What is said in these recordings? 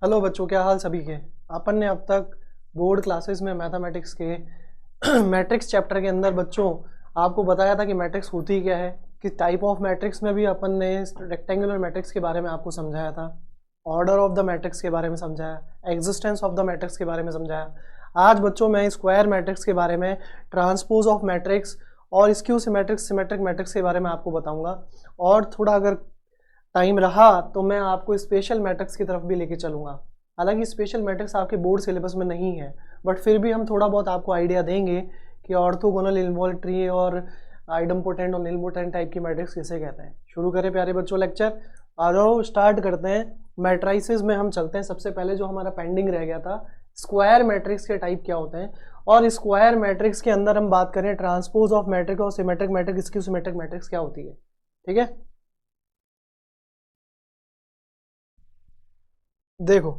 Hello बच्चों, क्या हाल सभी के। अपन ने अब तक बोर्ड क्लासेस में मैथमेटिक्स के मैट्रिक्स चैप्टर के अंदर बच्चों आपको बताया था कि मैट्रिक्स होती क्या है, कि टाइप ऑफ मैट्रिक्स में भी अपन ने रेक्टेंगुलर मैट्रिक्स के बारे में आपको समझाया था, ऑर्डर ऑफ द मैट्रिक्स के बारे में समझाया, एग्जिस्टेंस ऑफ द मैट्रिक्स के बारे में समझाया। आज बच्चों मैं स्क्वायर मैट्रिक्स के बारे में, ट्रांसपोज ऑफ मैट्रिक्स और स्क्यू सिमेट्रिक्स सिमेट्रिक मैट्रिक्स के बारे में आपको बताऊंगा। और थोड़ा अगर टाइम रहा तो मैं आपको स्पेशल मैट्रिक्स की तरफ भी लेके चलूँगा। हालांकि स्पेशल मैट्रिक्स आपके बोर्ड सिलेबस में नहीं है, बट फिर भी हम थोड़ा बहुत आपको आइडिया देंगे कि ऑर्थोगोनल, इन्वोल्यूटरी और आइडम्पोटेंट और निलपोटेंट टाइप की मैट्रिक्स किसे कहते हैं। शुरू करें प्यारे बच्चों लेक्चर। आ जाओ स्टार्ट करते हैं। मैट्राइसिस में हम चलते हैं। सबसे पहले जो हमारा पेंडिंग रह गया था, स्क्वायर मैट्रिक्स के टाइप क्या होते हैं, और स्क्वायर मैट्रिक्स के अंदर हम बात करें ट्रांसपोज ऑफ मैट्रिक्स और symmetric matrix, skew symmetric matrix क्या होती है। ठीक है, देखो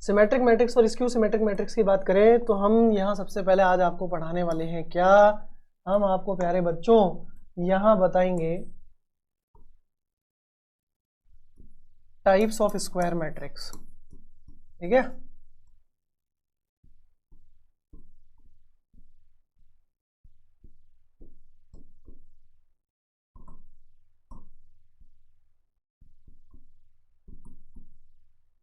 सिमेट्रिक मैट्रिक्स और स्क्यू सिमेट्रिक मैट्रिक्स की बात करें तो हम यहाँ सबसे पहले आज आपको पढ़ाने वाले हैं क्या, हम आपको प्यारे बच्चों यहाँ बताएंगे टाइप्स ऑफ स्क्वायर मैट्रिक्स। ठीक है,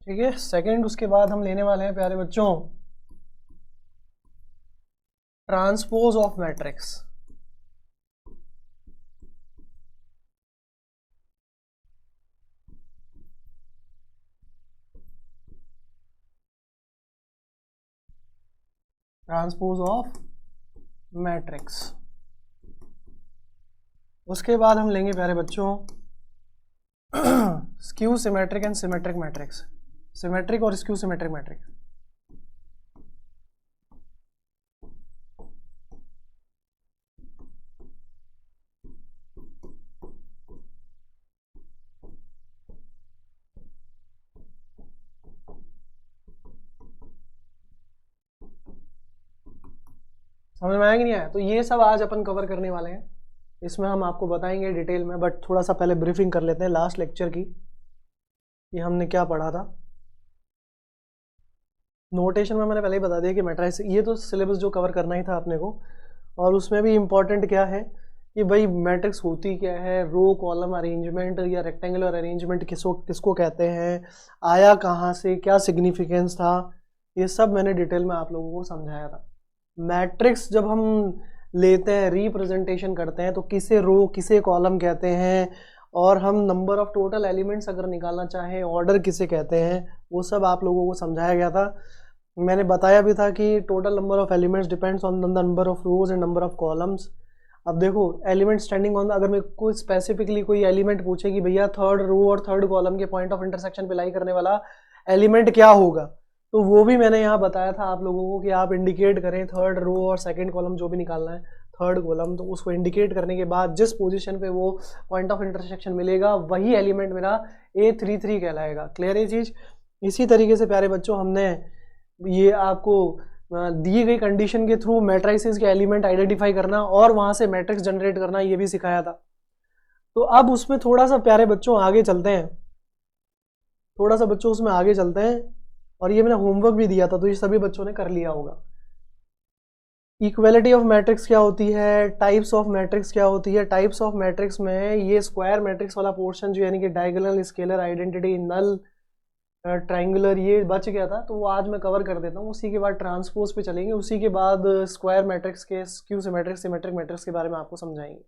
ठीक है। सेकंड, उसके बाद हम लेने वाले हैं प्यारे बच्चों transpose of matrix. Transpose of matrix. उसके बाद हम लेंगे प्यारे बच्चों skew symmetric and symmetric matrix, symmetric और स्क्यू सिमेट्रिक मैट्रिक्स। समझ में आया कि नहीं आया? तो ये सब आज अपन कवर करने वाले हैं। इसमें हम आपको बताएंगे डिटेल में, बट थोड़ा सा पहले ब्रीफिंग कर लेते हैं लास्ट लेक्चर की कि हमने क्या पढ़ा था। नोटेशन में मैंने पहले ही बता दिया कि मैट्रिक्स, ये तो सिलेबस जो कवर करना ही था अपने को, और उसमें भी इम्पॉर्टेंट क्या है कि भाई मैट्रिक्स होती क्या है, रो कॉलम अरेंजमेंट या रेक्टेंगुलर अरेंजमेंट किसको किसको कहते हैं, आया कहाँ से, क्या सिग्निफिकेंस था, ये सब मैंने डिटेल में आप लोगों को समझाया था। मैट्रिक्स जब हम लेते हैं, रिप्रेजेंटेशन करते हैं, तो किसे रो किसे कॉलम कहते हैं, और हम नंबर ऑफ टोटल एलिमेंट्स अगर निकालना चाहें ऑर्डर किसे कहते हैं, वो सब आप लोगों को समझाया गया था। मैंने बताया भी था कि total number of elements depends on the number of rose and number of columns. अब देखो एलिमेंट स्टैंडिंग ऑन, अगर मेरे को स्पेसिफिकली कोई एलिमेंट पूछे कि भैया थर्ड रो और थर्ड कॉलम के पॉइंट ऑफ इंटरसेक्शन पे लाई करने वाला एलिमेंट क्या होगा, तो वो भी मैंने यहाँ बताया था आप लोगों को कि आप इंडिकेट करें थर्ड रो और सेकंड कॉलम जो भी निकालना है, थर्ड कॉलम, तो उसको इंडिकेट करने के बाद जिस पोजीशन पे वो पॉइंट ऑफ इंटरसेक्शन मिलेगा वही एलिमेंट मेरा A33 कहलाएगा। क्लियर है चीज़। इसी तरीके से प्यारे बच्चों हमने ये आपको दी गई कंडीशन के थ्रू मैट्रिसेस के एलिमेंट आइडेंटिफाई करना और वहां से मैट्रिक्स जनरेट करना, ये भी सिखाया था। तो अब उसमें थोड़ा सा प्यारे बच्चों आगे चलते हैं, थोड़ा सा बच्चों उसमें आगे चलते हैं, और ये मैंने होमवर्क भी दिया था तो ये सभी बच्चों ने कर लिया होगा। इक्वलिटी ऑफ मैट्रिक्स क्या होती है, टाइप्स ऑफ मैट्रिक्स क्या होती है। टाइप्स ऑफ मैट्रिक्स में ये स्क्वायर मैट्रिक्स वाला पोर्शन जो यानी कि डायगोनल, स्केलर, आइडेंटिटी, नल, ट्राइंगुलर, ये बच गया था, तो वो आज मैं कवर कर देता हूँ। उसी के बाद ट्रांसपोज पे चलेंगे, उसी के बाद स्क्वायर मैट्रिक्स के, स्क्यू सिमेट्रिक सिमेट्रिक मैट्रिक्स के बारे में आपको समझाएंगे।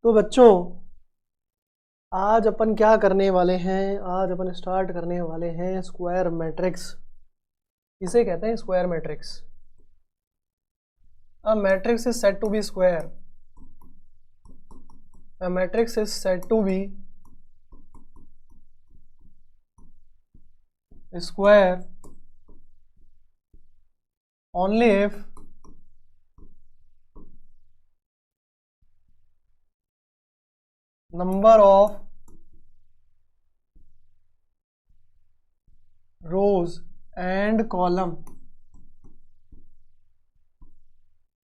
तो बच्चों आज अपन क्या करने वाले हैं, आज अपन स्टार्ट करने वाले हैं स्क्वायर मैट्रिक्स। इसे कहते हैं square matrix. A matrix is said to be square. A matrix is said to be square only if number of rows and column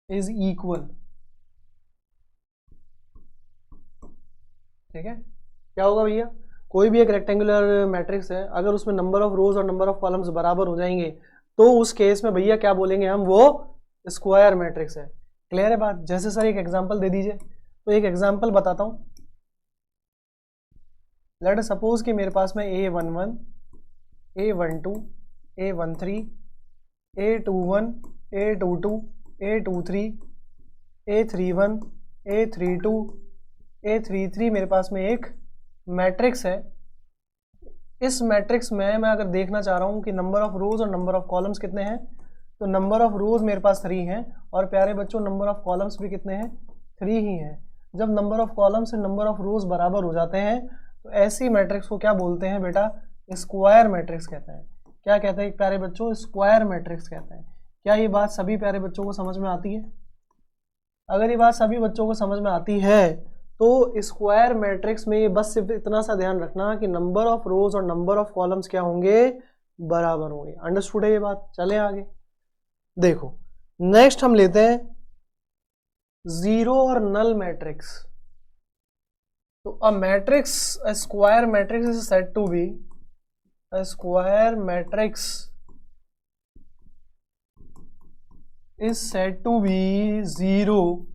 is equal। ठीक है, क्या होगा भैया, कोई भी एक रेक्टेंगुलर मैट्रिक्स है, अगर उसमें नंबर ऑफ रोज और नंबर ऑफ कॉलम्स बराबर हो जाएंगे तो उस केस में भैया क्या बोलेंगे हम, वो स्क्वायर मैट्रिक्स है। क्लियर है बात? जैसे सर एक एग्जांपल दे दीजिए। तो एक एग्जांपल बताता हूँ। लेट सपोज कि मेरे पास में A11, A12, A13, A21, A22, A23, A31, A32, A33 मेरे पास में एक मैट्रिक्स है। इस मैट्रिक्स में मैं अगर देखना चाह रहा हूँ कि नंबर ऑफ रोज और नंबर ऑफ कॉलम्स कितने हैं, तो नंबर ऑफ रोज मेरे पास 3 हैं और प्यारे बच्चों नंबर ऑफ कॉलम्स भी कितने हैं, 3 ही हैं। जब नंबर ऑफ कॉलम्स और नंबर ऑफ रोज बराबर हो जाते हैं तो ऐसी मैट्रिक्स को क्या बोलते हैं बेटा, स्क्वायर मैट्रिक्स कहते हैं। क्या कहते हैं प्यारे बच्चों, स्क्वायर मैट्रिक्स कहते हैं। क्या ये बात सभी प्यारे बच्चों को समझ में आती है? अगर ये बात सभी बच्चों को समझ में आती है तो स्क्वायर मैट्रिक्स में बस सिर्फ इतना सा ध्यान रखना कि नंबर ऑफ रोज और नंबर ऑफ कॉलम्स क्या होंगे, बराबर होंगे। अंडरस्टूड है ये बात? चले आगे देखो। नेक्स्ट हम लेते हैं जीरो और नल मैट्रिक्स। तो a matrix, a square matrix is said to be, a square matrix is said to be zero,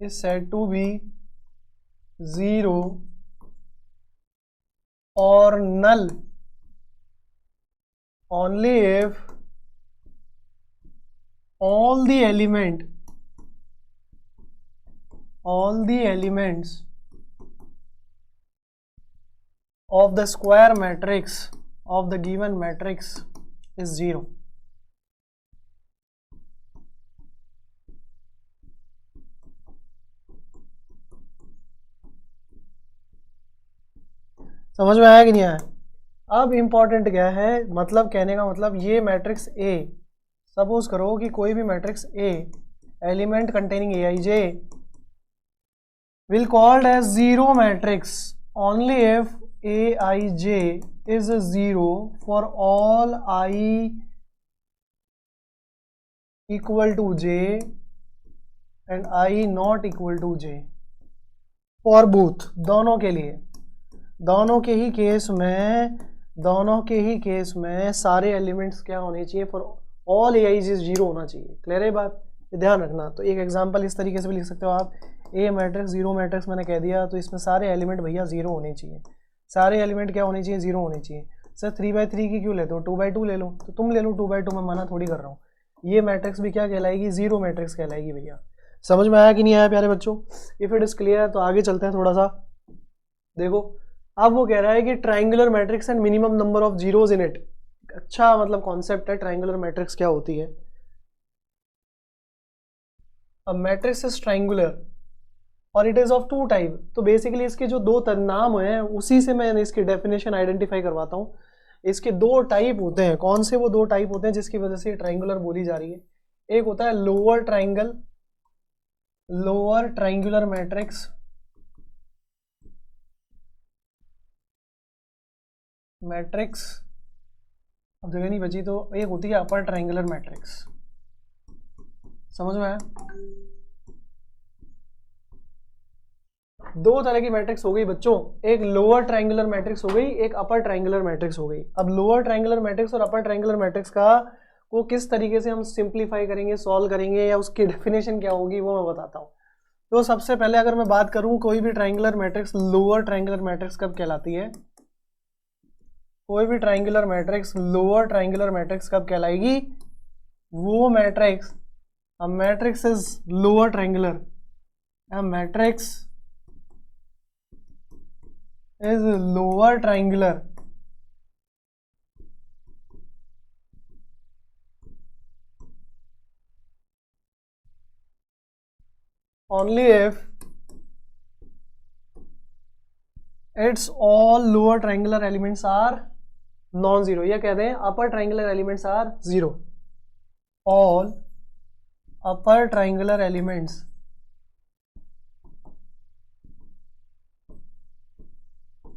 is said to be zero or null only if all the elements of the square matrix of the given matrix is zero। समझ में आया कि नहीं आया? अब important क्या है, मतलब कहने का मतलब ये मैट्रिक्स ए, सपोज करो कि कोई भी matrix A element containing aij will called as zero matrix only if aij is a zero for all I equal to j and I not equal to j for both, दोनों के लिए, दोनों के ही case में सारे elements क्या होने चाहिए, फॉर ऑल एआईज जीरो होना चाहिए। क्लियर है बात? ये ध्यान रखना। तो एक एग्जांपल इस तरीके से भी लिख सकते हो आप, ए मैट्रिक्स जीरो मैट्रिक्स मैंने कह दिया, तो इसमें सारे एलिमेंट भैया जीरो होने चाहिए। सारे एलिमेंट क्या होने चाहिए, जीरो होने चाहिए। सर 3/3 की क्यों लेते हो, 2/2 ले लो। तो तुम ले लो 2/2, मैं मना थोड़ी कर रहा हूँ। ये मैट्रिक्स भी क्या कहलाएगी, जीरो मैट्रिक्स कहलाएगी भैया। समझ में आया कि नहीं आया प्यारे बच्चों? इफ इट इज क्लियर तो आगे चलते हैं थोड़ा सा। देखो अब वो कह रहा है कि triangular matrix and minimum number of zeros in it. अच्छा मतलब कॉन्सेप्ट है, ट्राइंगुलर मैट्रिक्स क्या होती है। अब मैट्रिक्स इज ट्राइंगुलर और it is of two type. तो बेसिकली इसके जो दो नाम हैं उसी से मैं इसकी डेफिनेशन आइडेंटिफाई करवाता हूँ। इसके दो टाइप होते हैं। कौन से वो दो टाइप होते हैं जिसकी वजह से ट्राइंगुलर बोली जा रही है? एक होता है लोअर ट्राइंगुलर मैट्रिक्स, अब जगह नहीं बची तो एक होती है अपर ट्राइंगुलर मैट्रिक्स। समझ में आया? दो तरह की मैट्रिक्स हो गई बच्चों, एक लोअर ट्राइंगुलर मैट्रिक्स हो गई, एक अपर ट्राइंगुलर मैट्रिक्स हो गई। अब लोअर ट्राइंगुलर मैट्रिक्स और अपर ट्राइंगुलर मैट्रिक्स का को किस तरीके से हम सिंप्लीफाई करेंगे, सॉल्व करेंगे, या उसकी डेफिनेशन क्या होगी वो मैं बताता हूँ। तो सबसे पहले अगर मैं बात करूँ, कोई भी triangular matrix lower triangular matrix कब कहलाती है? कोई भी triangular matrix lower triangular matrix कब कहलाएगी? वो matrix, a matrix is lower triangular, a matrix is lower triangular only if its all lower triangular elements are non-zero, या कहते हैं upper triangular elements are zero। all upper triangular elements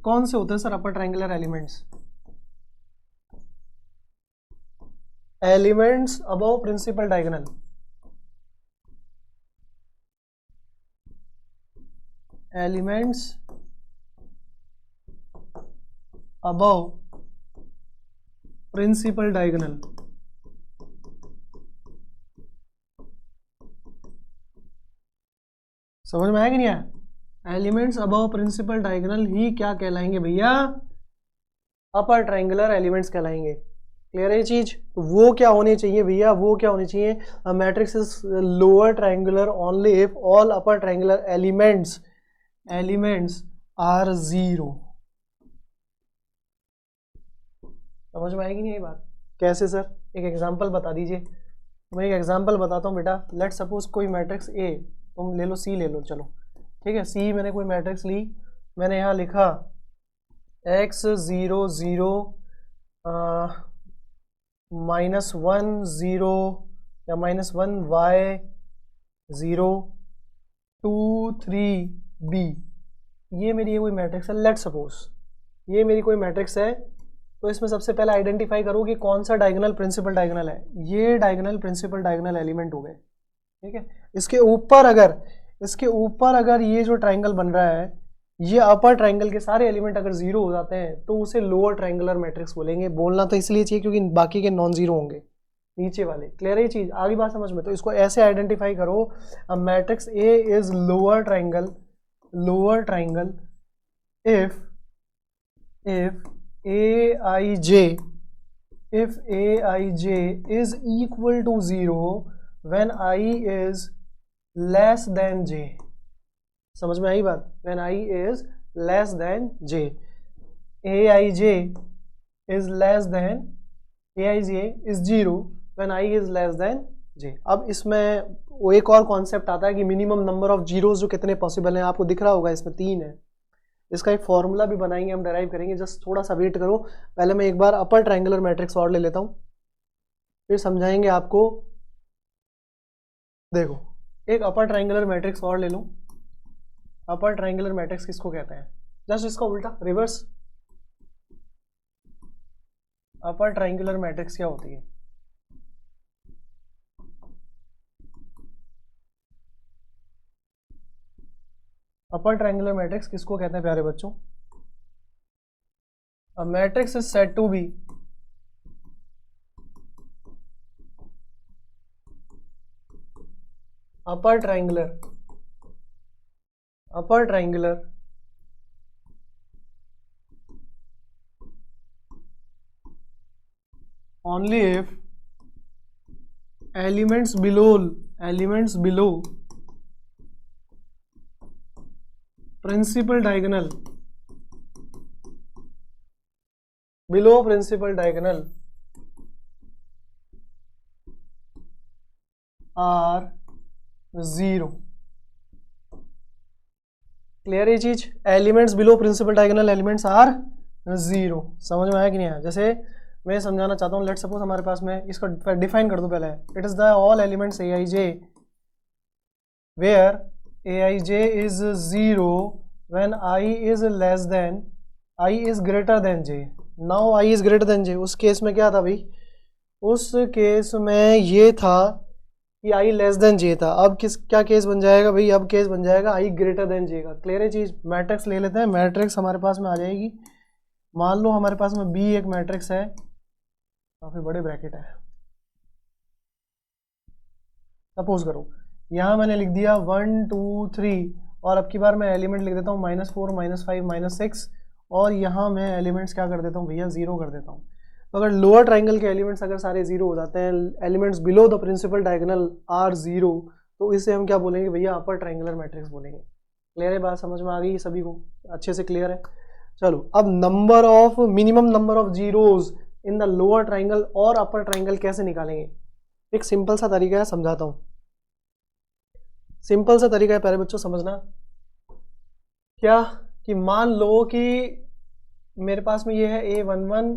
कौन से होते हैं sir upper triangular elements? elements above principal diagonal, elements above principal diagonal, समझ में आया कि नहीं आया? एलिमेंट्स अबव प्रिंसिपल डायगोनल ही क्या कहलाएंगे भैया? अपर ट्रायंगुलर एलिमेंट्स कहलाएंगे। क्लियर है ये चीज? वो क्या होनी चाहिए भैया? वो क्या होनी चाहिए? A matrix is lower triangular only if all upper triangular elements are zero. समझ में आएगी नहीं ये बात? कैसे सर? एक एग्जांपल बता दीजिए। मैं एक एग्जांपल बताता हूँ बेटा। लेट सपोज कोई मैट्रिक्स ए, तुम ले लो सी ले लो, चलो ठीक है। सी मैंने कोई मैट्रिक्स ली, मैंने यहाँ लिखा x 0 0 -1 0 या -1 y 0 2 3 b। ये मेरी कोई मैट्रिक्स है। लेट सपोज ये मेरी कोई मैट्रिक्स है, तो इसमें सबसे पहले आइडेंटिफाई करो कि कौन सा डायगोनल प्रिंसिपल डायगोनल है। ये डायगोनल प्रिंसिपल डायगोनल एलिमेंट हो गए, ठीक है। इसके ऊपर अगर ये जो ट्रायंगल बन रहा है, ये अपर ट्रायंगल के सारे एलिमेंट अगर जीरो हो जाते हैं तो उसे लोअर ट्रायंगुलर मैट्रिक्स बोलेंगे। बोलना तो इसलिए चाहिए क्योंकि बाकी के नॉन जीरो होंगे नीचे वाले। क्लियर है ये चीज? आगे बात समझ में? तो इसको ऐसे आइडेंटिफाई करो, a matrix A is lower triangle if aij is equal to 0 when I is less than j। समझ में आई बात? when I is less than j, aij is 0 when I is less than j। अब इसमें वो एक और concept आता है कि मिनिमम नंबर ऑफ जीरोस जो कितने पॉसिबल हैं, आपको दिख रहा होगा इसमें 3 है। इसका एक फॉर्मूला भी बनाएंगे, हम डेराइव करेंगे। जस्ट थोड़ा सा वेट करो, पहले मैं एक बार अपर ट्रायंगुलर मैट्रिक्स और ले लेता हूँ, फिर समझाएंगे आपको। देखो एक अपर ट्रायंगुलर मैट्रिक्स और ले लो। अपर ट्रायंगुलर मैट्रिक्स किसको कहते हैं? जस्ट इसका उल्टा, रिवर्स। अपर ट्रायंगुलर मैट्रिक्स क्या होती है? अपर ट्रायंगुलर मैट्रिक्स किसको कहते हैं प्यारे बच्चों? A matrix is said to be upper triangular only if elements below principal diagonal are zero. Clear ये चीज? Elements below principal diagonal elements are zero. समझ में आया कि नहीं आया? जैसे मैं समझाना चाहता हूँ, लेट सपोज हमारे पास में, इसको डिफाइन कर दो पहले। It is the all elements a i j where aij is 0 when I is greater than j। now I is greater than j। उस केस में क्या था भाई? उस केस में ये था कि I लेस देन j था। अब क्या केस बन जाएगा भाई? अब केस बन जाएगा I ग्रेटर देन j का। क्लियर है चीज? मैट्रिक्स ले लेते हैं। मैट्रिक्स हमारे पास में आ जाएगी, मान लो हमारे पास में B एक मैट्रिक्स है, काफी बड़े ब्रैकेट है। सपोज करो यहाँ मैंने लिख दिया 1 2 3, और अब की बार मैं एलिमेंट लिख देता हूँ -4 -5 -6, और यहाँ मैं एलिमेंट्स क्या कर देता हूँ भैया? जीरो कर देता हूँ। तो अगर लोअर ट्रायंगल के एलिमेंट्स अगर सारे जीरो हो जाते हैं, elements below the principal diagonal are zero, तो इसे हम क्या बोलेंगे भैया? अपर ट्रायंगुलर मैट्रिक्स बोलेंगे। क्लियर है बात? समझ में आ गई सभी को? अच्छे से क्लियर है? चलो अब minimum number of zeros in the lower triangle और अपर ट्रायंगल कैसे निकालेंगे? एक सिंपल सा तरीका है, समझाता हूँ। सिंपल सा तरीका है प्यारे बच्चों, समझना। क्या कि मान लो कि मेरे पास में ये है A11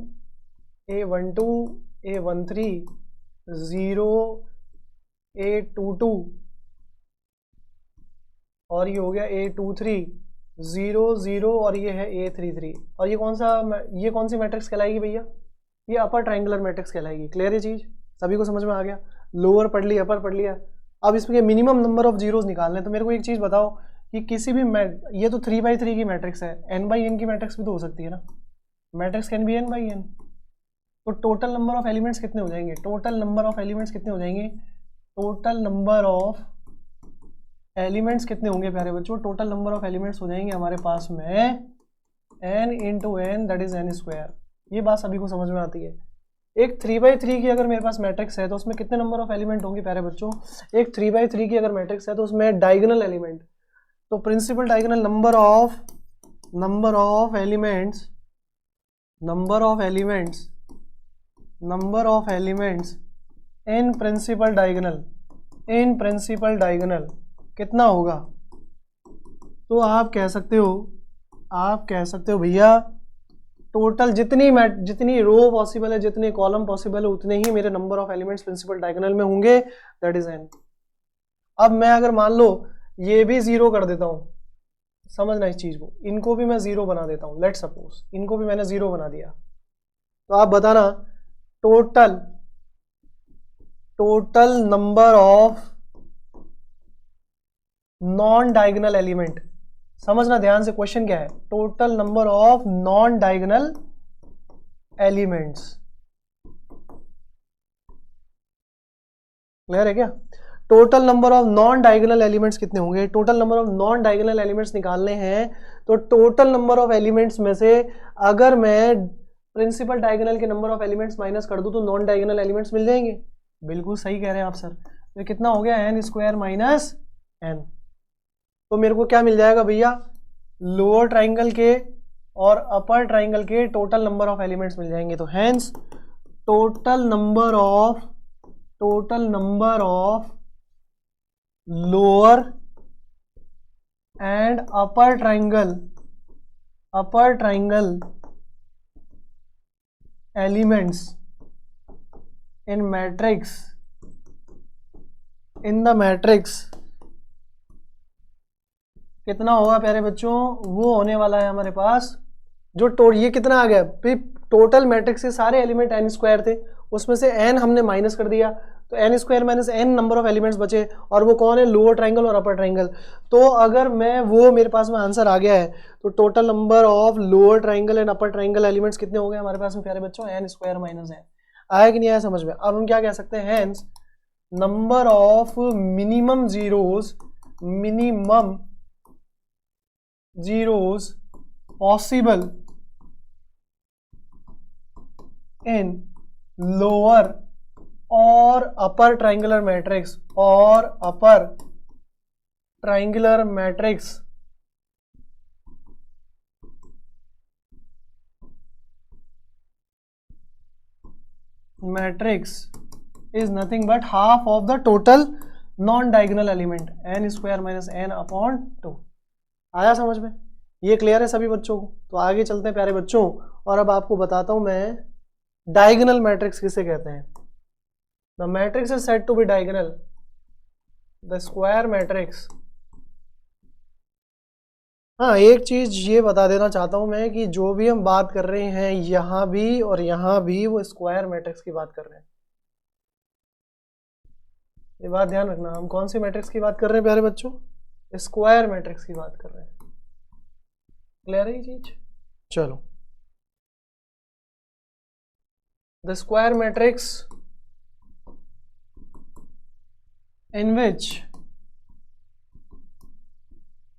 A12 A13 0 A22, और ये हो गया A23 0 0, और ये है A33। और ये कौन सी मैट्रिक्स कहलाएगी भैया? ये अपर ट्रायंगुलर मैट्रिक्स कहलाएगी। क्लियर है चीज? सभी को समझ में आ गया? लोअर पढ़ लिया, अपर पढ़ लिया। अब इसमें मिनिमम नंबर ऑफ जीरोस निकालने, तो मेरे को एक चीज बताओ कि किसी भी ये तो 3 by 3 की मैट्रिक्स है, n by n की मैट्रिक्स भी तो हो सकती है ना? Matrix can be n by n. तो टोटल नंबर ऑफ एलिमेंट्स कितने हो जाएंगे, टोटल नंबर ऑफ एलिमेंट्स कितने हो जाएंगे, टोटल नंबर ऑफ एलिमेंट्स कितने होंगे प्यारे बच्चों, टोटल नंबर ऑफ एलिमेंट्स हो जाएंगे हमारे पास में n into n, that is n square. ये बात सभी को समझ में आती है। एक 3x3 की अगर मेरे पास मैट्रिक्स है तो उसमें कितने नंबर ऑफ एलिमेंट होंगे प्यारे बच्चों, एक 3x3 की अगर मैट्रिक्स है तो उसमें डायगोनल एलिमेंट, तो principal diagonal number of elements in principal diagonal कितना होगा। तो आप कह सकते हो भैया टोटल जितनी रो पॉसिबल है, जितने कॉलम पॉसिबल है, उतने ही मेरे number of elements principal diagonal में होंगे, दैट इज n। अब मैं अगर मान लो ये भी 0 कर देता हूं, समझना इस चीज को, इनको भी मैं 0 बना देता हूं, लेट सपोज इनको भी मैंने 0 बना दिया, तो आप बताना total number of non diagonal element, समझना ध्यान से क्वेश्चन क्या है, total number of non diagonal elements, clear है क्या। Total number of non diagonal elements कितने होंगे, total number of non diagonal elements निकालने हैं, तो टोटल नंबर ऑफ एलिमेंट्स में से अगर मैं प्रिंसिपल डायगोनल के नंबर ऑफ एलिमेंट्स माइनस कर दूं तो नॉन डायगोनल एलिमेंट्स मिल जाएंगे। बिल्कुल सही कह रहे हैं आप सर। तो कितना हो गया, n स्क्वायर माइनस n। तो मेरे को क्या मिल जाएगा भैया, लोअर ट्राइंगल के और अपर ट्राइंगल के टोटल नंबर ऑफ एलिमेंट्स मिल जाएंगे। तो hence total number of lower and upper triangle elements in the matrix कितना होगा प्यारे बच्चों, वो होने वाला है हमारे पास जो ये कितना आ गया, टोटल मैट्रिक्स के सारे एलिमेंट n स्क्वायर थे, उसमें से n हमने माइनस कर दिया, तो n square minus n number of elements बचे, और वो कौन है, लोअर ट्राइंगल और अपर ट्राइंगल। तो अगर मैं वो मेरे पास में आंसर आ गया है, तो total number of lower triangle and upper triangle elements कितने हो गए हमारे पास में प्यारे बच्चों, n स्क्वायर माइनस n। आया कि नहीं आया समझ में। अब हम क्या कह सकते हैं, hence number of minimum zeros possible in lower or upper triangular matrix is nothing but half of the total non-diagonal element n square minus n upon 2। आया समझ में, ये क्लियर है सभी बच्चों को। तो आगे चलते हैं प्यारे बच्चों, और अब आपको बताता हूं मैं डायगोनल मैट्रिक्स किसे कहते हैं। The matrix is said to be diagonal, the square matrix. हाँ, एक चीज ये बता देना चाहता हूं मैं कि जो भी हम बात कर रहे हैं यहां भी और यहां भी, वो स्क्वायर मैट्रिक्स की बात कर रहे हैं। ये बात ध्यान रखना, हम कौन सी मैट्रिक्स की बात कर रहे हैं प्यारे बच्चों, स्क्वायर मैट्रिक्स की बात कर रहे हैं। क्लियर है ये चीज। चलो, the square matrix in which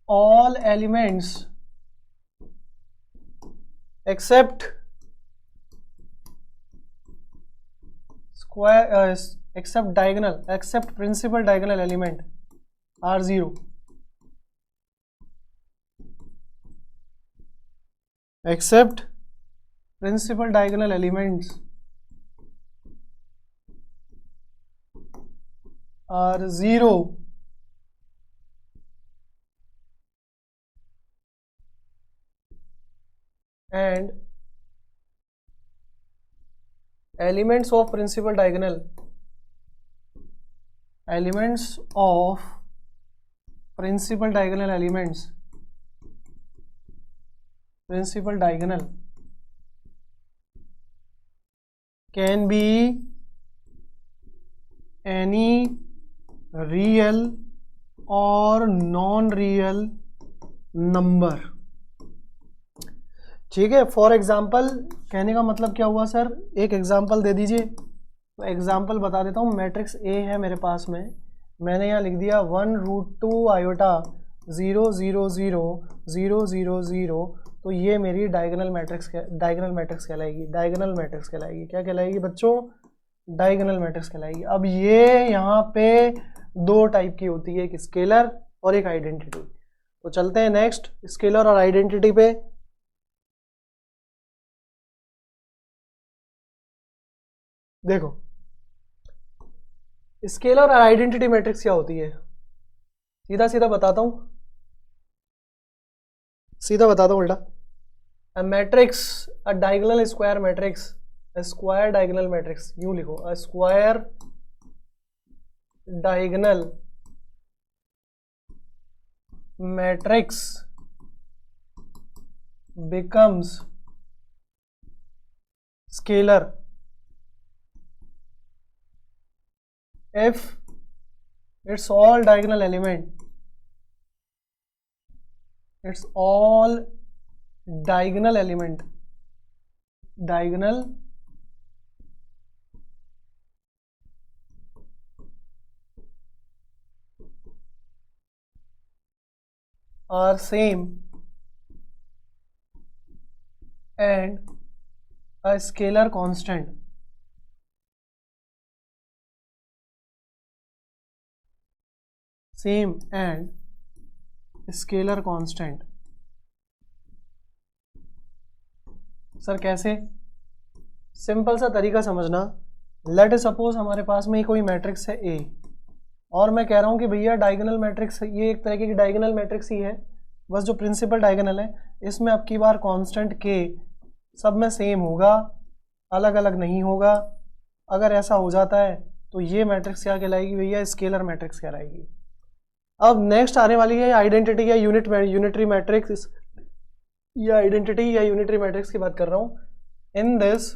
all elements except principal diagonal element are 0, except principal diagonal elements are 0 and elements of principal diagonal can be any real or non-real number। ठीक है। फॉर एग्जाम्पल कहने का मतलब क्या हुआ sir, एक example दे दीजिए। तो एग्जाम्पल बता देता हूँ। मैट्रिक्स ए है मेरे पास में, मैंने यहाँ लिख दिया 1√2 आयोटा 0 0 0 0 0 0। तो ये मेरी डायगोनल मैट्रिक्स कहलाएगी। डायगोनल मैट्रिक्स कहलाएगी। क्या कहलाएगी बच्चों? डायगोनल मैट्रिक्स कहलाएगी। अब ये यहाँ पे दो टाइप की होती है, एक स्केलर और एक आइडेंटिटी। तो चलते हैं नेक्स्ट स्केलर और आइडेंटिटी पे। देखो स्केलर और आइडेंटिटी मैट्रिक्स क्या होती है, सीधा सीधा बताता हूं, बेटा। अ matrix, a diagonal square matrix, a square diagonal matrix, यूं लिखो, a square diagonal matrix becomes scalar if its all diagonal element are same and a scalar constant. Same and scalar constant. Sir कैसे? Simple सा तरीका समझना। Let suppose हमारे पास में कोई मैट्रिक्स है ए, और मैं कह रहा हूं कि भैया डायगोनल मैट्रिक्स, ये एक तरीके की डायगोनल मैट्रिक्स ही है, बस जो प्रिंसिपल डायगोनल है इसमें अब की बार कांस्टेंट के सब में सेम होगा, अलग अलग नहीं होगा। अगर ऐसा हो जाता है तो ये मैट्रिक्स क्या कहलाएगी भैया? स्केलर मैट्रिक्स कहलाएगी। अब नेक्स्ट आने वाली है आइडेंटिटी या यूनिटरी मैट्रिक्स, या आइडेंटिटी या यूनिटरी मैट्रिक्स की बात कर रहा हूं। In this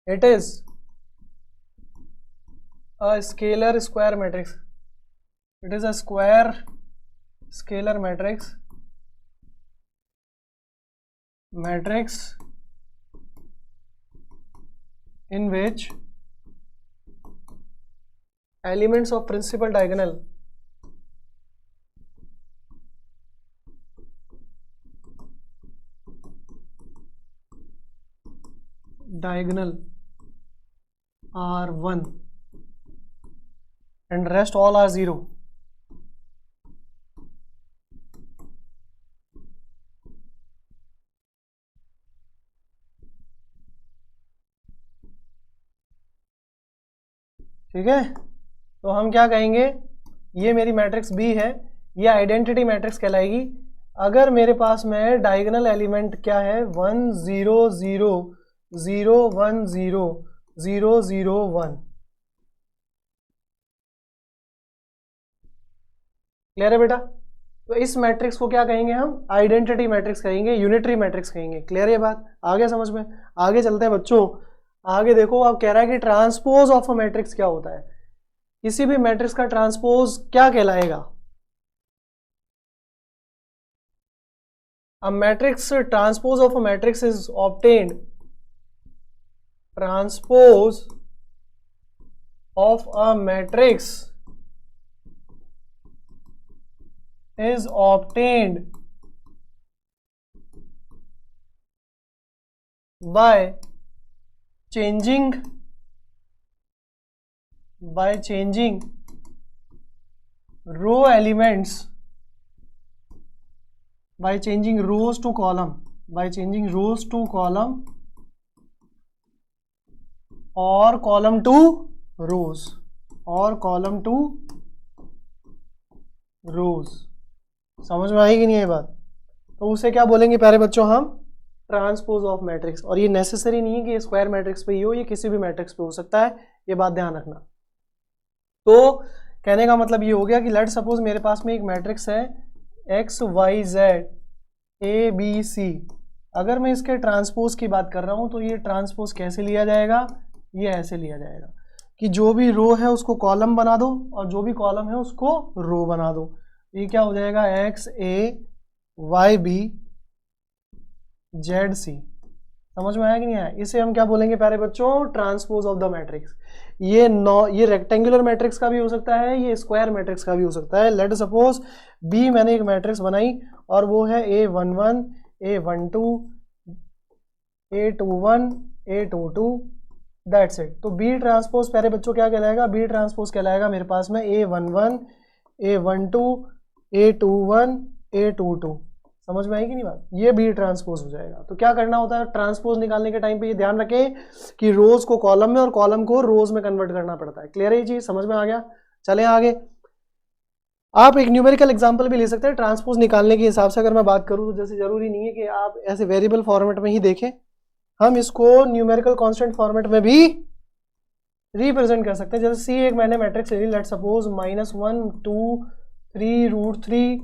it is a scalar square matrix. It is a square scalar matrix in which elements of principal diagonal are 1 and rest all are 0. ठीक है, तो हम क्या कहेंगे, ये मेरी मैट्रिक्स बी है, ये आइडेंटिटी मैट्रिक्स कहलाएगी अगर मेरे पास में डायगोनल एलिमेंट क्या है 1 0 0 0 1 0 0 0 1। क्लियर है बेटा? तो इस मैट्रिक्स को क्या कहेंगे हम? आइडेंटिटी मैट्रिक्स कहेंगे, यूनिटरी मैट्रिक्स कहेंगे। क्लियर है बात? आगे समझ में? आगे चलते हैं बच्चों। आगे देखो, आप कह रहा है कि ट्रांसपोज ऑफ अ मैट्रिक्स क्या होता है, किसी भी मैट्रिक्स का ट्रांसपोज क्या कहलाएगा? A matrix, transpose of a matrix is obtained, transpose of a matrix is obtained by changing row elements, by changing rows to column, or column to rows, समझ में आई कि नहीं ये बात? तो उसे क्या बोलेंगे प्यारे बच्चों हम? Transpose of matrix. और ये नेसेसरी नहीं है कि ये स्क्वायर मैट्रिक्स पे ही हो, ये किसी भी मैट्रिक्स पे हो सकता है, ये बात ध्यान रखना। तो कहने का मतलब ये हो गया कि लेट सपोज मेरे पास में एक मैट्रिक्स है x y z a b c. अगर मैं इसके ट्रांसपोज की बात कर रहा हूँ तो ये ट्रांसपोज कैसे लिया जाएगा? ये ऐसे लिया जाएगा कि जो भी रो है उसको कॉलम बना दो और जो भी कॉलम है उसको रो बना दो। ये क्या हो जाएगा? एक्स ए वाई बी जेड सी। समझ में आया कि नहीं आया? इसे हम क्या बोलेंगे प्यारे बच्चों? Transpose of the matrix. ये रेक्टेंगुलर मैट्रिक्स का भी हो सकता है, ये स्क्वायर मैट्रिक्स का भी हो सकता है। लेट सपोज बी मैंने एक मैट्रिक्स बनाई और वो है A11 A12 A21 A22 that's it. तो बी ट्रांसपोज प्यारे बच्चों क्या कहलाएगा? बी ट्रांसपोज कहलाएगा मेरे पास में A11 A12 A21 A22। समझ में आई कि नहीं बात? ये बी ट्रांसपोज हो जाएगा। तो क्या करना होता है ट्रांसपोज निकालने के टाइम पे? ये ध्यान रखें कि रोज को कॉलम में और कॉलम को रोज में कन्वर्ट करना पड़ता है। क्लियर है ये चीज? समझ में आ गया? चले आगे। आप एक न्यूमेरिकल एग्जांपल भी ले सकते हैं ट्रांसपोज निकालने के हिसाब से। अगर मैं बात करूं तो जैसे जरूरी नहीं है कि आप ऐसे वेरिएबल फॉर्मेट में ही देखें, हम इसको न्यूमेरिकल कांस्टेंट फॉर्मेट में भी रिप्रेजेंट कर सकते हैं। जैसे सी एक मैंने मैट्रिक्स ले ली, लेट सपोज -1 2 3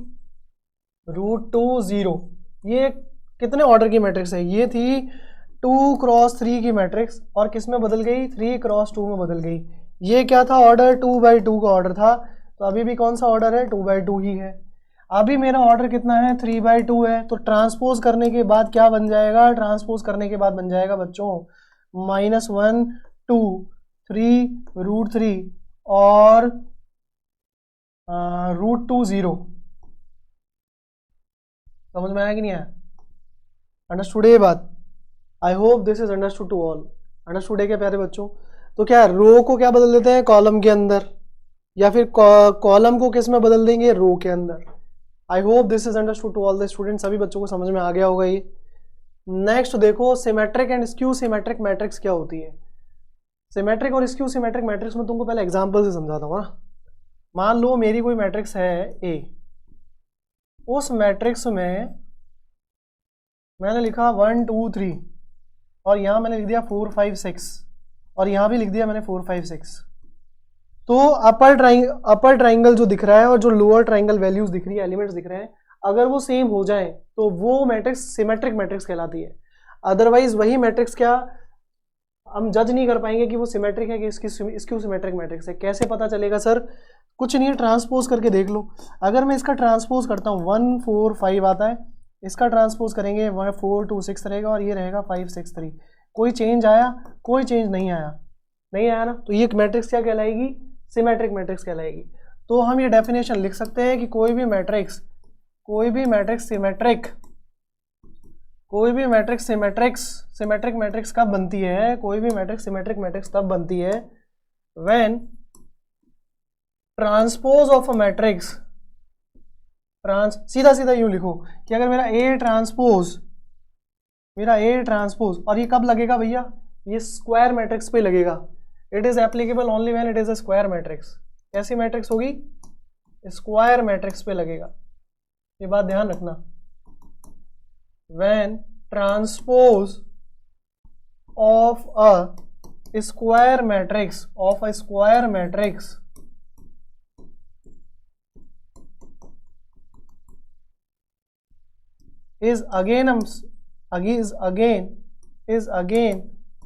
√2 0। ये कितने ऑर्डर की मैट्रिक्स है? ये थी 2 क्रॉस 3 की मैट्रिक्स और किस में बदल गई? 3 क्रॉस 2 में बदल गई। ये क्या था? ऑर्डर 2/2 का ऑर्डर था। तो अभी भी कौन सा ऑर्डर है? 2/2 ही है। अभी मेरा ऑर्डर कितना है? 3/2 है। तो ट्रांसपोज करने के बाद क्या बन जाएगा? ट्रांसपोज करने के बाद बन जाएगा बच्चों -1 2 3 √3 और √2 0। समझ में आया कि नहीं आया? अंडरस्टूड ये बात? I hope this is understood to all. Understood है क्या प्यारे बच्चों? तो क्या रो को क्या बदल देते हैं? कॉलम के अंदर, या फिर कॉलम को किस में बदल देंगे? रो के अंदर। I hope this is understood to all the students. सभी बच्चों को समझ में आ गया होगा ये। नेक्स्ट देखो, symmetric and skew symmetric matrix क्या होती है? सिमेट्रिक और स्क्यू सिमेट्रिक मैट्रिक्स में तुमको पहले एग्जाम्पल से समझाता हूँ ना। मान लो मेरी कोई मैट्रिक्स है ए, उस मैट्रिक्स में मैंने लिखा 1 2 3 और यहाँ मैंने लिख दिया 4 5 6 और यहाँ भी लिख दिया मैंने 4 5 6। तो अपर ट्राइंगल जो दिख रहा है और जो लोअर ट्राइंगल वैल्यूज दिख रही है, एलिमेंट्स दिख रहे हैं, अगर वो सेम हो जाए तो वो मैट्रिक्स सिमेट्रिक मैट्रिक्स कहलाती है। अदरवाइज वही मैट्रिक्स क्या हम जज नहीं कर पाएंगे कि वो सिमेट्रिक है कि इसकी सिमेट्रिक मैट्रिक्स है। कैसे पता चलेगा सर? कुछ नहीं है, ट्रांसपोज करके देख लो। अगर मैं इसका ट्रांसपोज करता हूँ 1 4 5 आता है, इसका ट्रांसपोज करेंगे 1 4 2 6 रहेगा और ये रहेगा 5 6 3। कोई चेंज आया? कोई चेंज नहीं आया। नहीं आया ना? तो ये मैट्रिक्स क्या कहलाएगी? सिमेट्रिक मैट्रिक्स कहलाएगी। तो हम ये डेफिनेशन लिख सकते हैं कि कोई भी मैट्रिक्स सिमेट्रिक मैट्रिक्स कब बनती है? कोई भी मैट्रिक्स सिमेट्रिक मैट्रिक्स तब बनती है when transpose of a matrix, सीधा सीधा यूं लिखो कि अगर मेरा A ट्रांसपोज और ये कब लगेगा भैया? ये स्क्वायर मैट्रिक्स पे लगेगा। It is applicable only when it is a square matrix. कैसी मैट्रिक्स होगी? स्क्वायर मैट्रिक्स पे लगेगा। ये बात ध्यान रखना। when transpose of a square matrix is again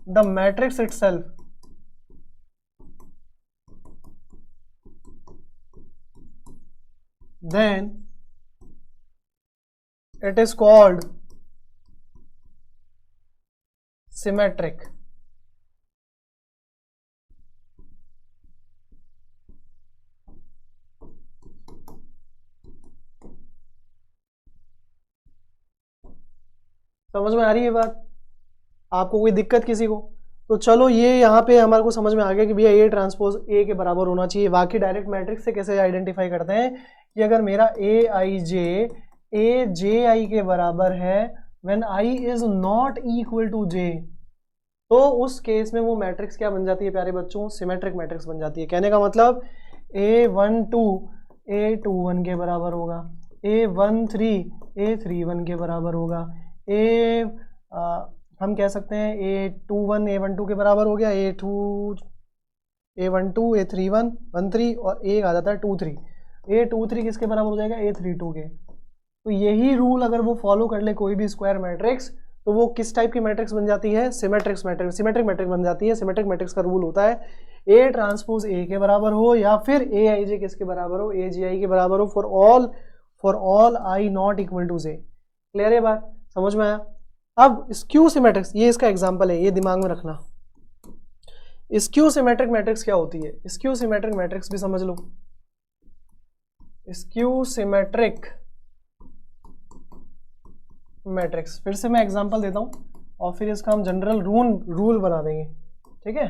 the matrix itself, then it is called symmetric. समझ में आ रही है बात? आपको कोई दिक्कत किसी को? तो चलो ये यहाँ पे हमारे को समझ में आ गया कि भैया ए ट्रांसपोज ए के बराबर होना चाहिए। बाकी डायरेक्ट मैट्रिक्स से कैसे आइडेंटिफाई करते हैं कि अगर मेरा ए जे आई के बराबर है when I is not equal to j, तो उस केस में वो मैट्रिक्स क्या बन जाती है प्यारे बच्चों? सिमेट्रिक मैट्रिक्स बन जाती है। कहने का मतलब A12 A21 के बराबर होगा, A13 A31 के बराबर होगा, हम कह सकते हैं A21 A12 के बराबर हो गया, A12 A31 13 और एक आ जाता है 23। A23 किसके बराबर हो जाएगा? A32 के। तो यही रूल अगर वो फॉलो कर ले कोई भी स्क्वायर मैट्रिक्स, तो वो किस टाइप की मैट्रिक्स बन जाती है? सिमेट्रिक मैट्रिक्स बन जाती है। सिमेट्रिक मैट्रिक्स का रूल होता है ए ट्रांसपोज ए के बराबर हो या फिर ए आई जे किसके बराबर हो? ए जी आई के बराबर हो for all I not equal to j. Clear है बात? समझ में आया? अब स्क्यू सिमेट्रिक्स, ये इसका एग्जांपल है, ये दिमाग में रखना। स्क्यू सिमेट्रिक मैट्रिक्स क्या होती है? स्क्यू सिमेट्रिक मैट्रिक्स भी समझ लो। स्क्यू सिमेट्रिक मैट्रिक्स, फिर से मैं एग्जांपल देता हूं और फिर इसका हम जनरल रूल बना देंगे, ठीक है।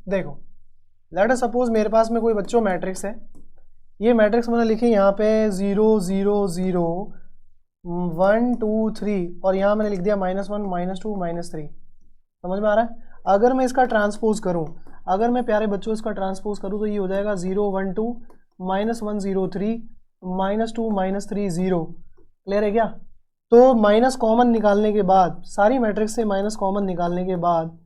देखो, लेट अस सपोज मेरे पास में कोई बच्चों मैट्रिक्स है, ये मैट्रिक्स मैंने लिखी यहाँ पे 0 0 0 1 2 3 और यहाँ मैंने लिख दिया -1 -2 -3। समझ में आ रहा है? अगर मैं इसका ट्रांसपोज करूँ, अगर मैं प्यारे बच्चों इसका ट्रांसपोज करूँ तो ये हो जाएगा 0 1 2 -1 0 3 -2 -3 0। क्लियर है क्या? तो माइनस कॉमन निकालने के बाद, सारी मैट्रिक्स से माइनस कॉमन निकालने के बाद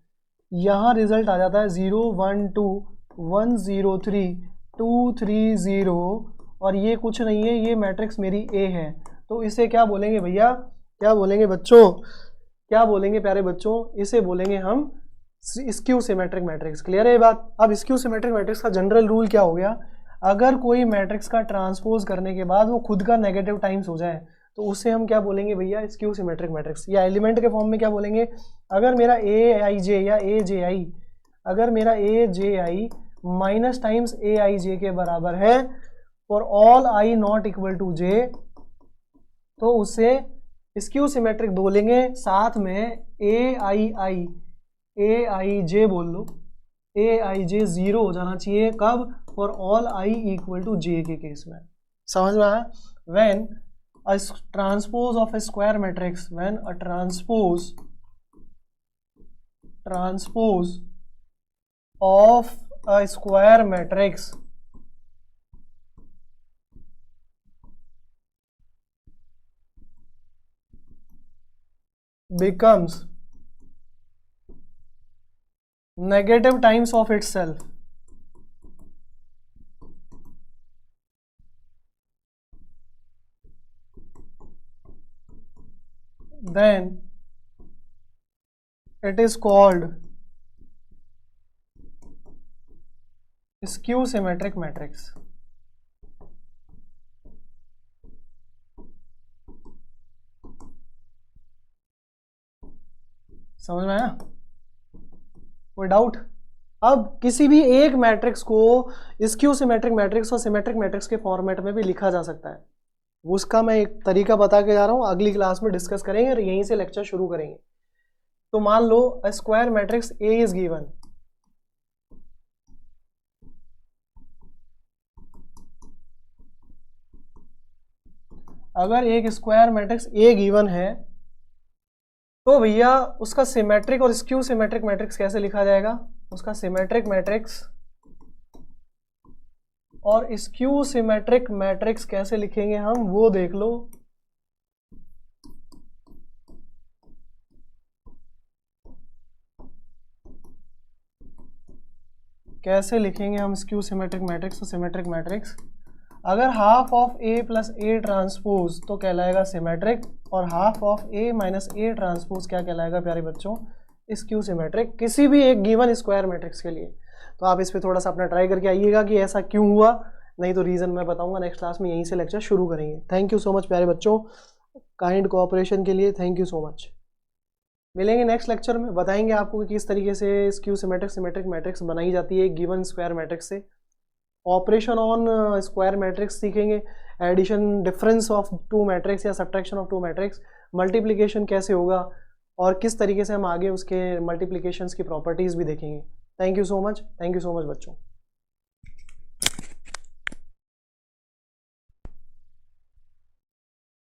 यहाँ रिजल्ट आ जाता है 0 1 2 1 0 3 2 3 0 और ये कुछ नहीं है, ये मैट्रिक्स मेरी ए है। तो इसे क्या बोलेंगे भैया? क्या बोलेंगे बच्चों? क्या बोलेंगे प्यारे बच्चों? इसे बोलेंगे हम स्क्यू सिमेट्रिक मैट्रिक्स। क्लियर है ये बात? अब स्क्यू सिमेट्रिक मैट्रिक्स का जनरल रूल क्या हो गया? अगर कोई मैट्रिक्स का ट्रांसपोज करने के बाद वो खुद का नेगेटिव टाइम्स हो जाए तो उसे हम क्या बोलेंगे भैया? Skew symmetric matrix. या एलिमेंट के फॉर्म में क्या बोलेंगे? अगर मेरा ए आई जे या ए जे आई, अगर मेरा ए जे आई माइनस टाइम्स ए आई जे के बराबर है for all I not equal to J, तो उसे स्क्यू सिमेट्रिक बोलेंगे। साथ में ए आई जे बोल लो, ए आई जे 0 हो जाना चाहिए। कब? For all I equal to J के केस में। समझ में आया? When a transpose of a square matrix, when a transpose of a square matrix becomes negative times of itself, then it is called skew symmetric matrix। समझ में आया? कोई doubt? अब किसी भी एक मैट्रिक्स को स्क्यू सिमेट्रिक मैट्रिक्स और सिमेट्रिक मैट्रिक्स के फॉर्मेट में भी लिखा जा सकता है। उसका मैं एक तरीका बता के जा रहा हूँ, अगली क्लास में डिस्कस करेंगे और यहीं से लेक्चर शुरू करेंगे। तो मान लो a square matrix A is given, अगर एक स्क्वायर मैट्रिक्स ए गिवन है तो भैया उसका सिमेट्रिक और स्क्यू सिमेट्रिक मैट्रिक्स कैसे लिखा जाएगा? उसका सिमेट्रिक मैट्रिक्स और स्क्यू सिमेट्रिक मैट्रिक्स कैसे लिखेंगे हम, वो देख लो। कैसे लिखेंगे हम स्क्यू सिमेट्रिक मैट्रिक्स और सिमेट्रिक मैट्रिक्स? अगर half of A plus A transpose तो कहलाएगा सिमेट्रिक, और half of A minus A transpose क्या कहलाएगा प्यारे बच्चों? स्क्यू सिमेट्रिक, किसी भी एक गिवन स्क्वायर मैट्रिक्स के लिए। तो आप इस पर थोड़ा सा अपना ट्राई करके आइएगा कि ऐसा क्यों हुआ, नहीं तो रीज़न मैं बताऊंगा नेक्स्ट क्लास में, यहीं से लेक्चर शुरू करेंगे। थैंक यू सो मच प्यारे बच्चों, काइंड कोऑपरेशन के लिए थैंक यू सो मच। मिलेंगे नेक्स्ट लेक्चर में, बताएंगे आपको कि किस तरीके से स्क्यू सिमेट्रिक सिमेट्रिक मैट्रिक्स बनाई जाती है गिवन स्क्वायर मैट्रिक्स से। ऑपरेशन ऑन स्क्वायर मैट्रिक्स सीखेंगे, addition difference of two matrix या subtraction of two matrix, multiplication कैसे होगा और किस तरीके से हम आगे उसके मल्टीप्लिकेशंस की प्रॉपर्टीज़ भी देखेंगे। थैंक यू सो मच बच्चों।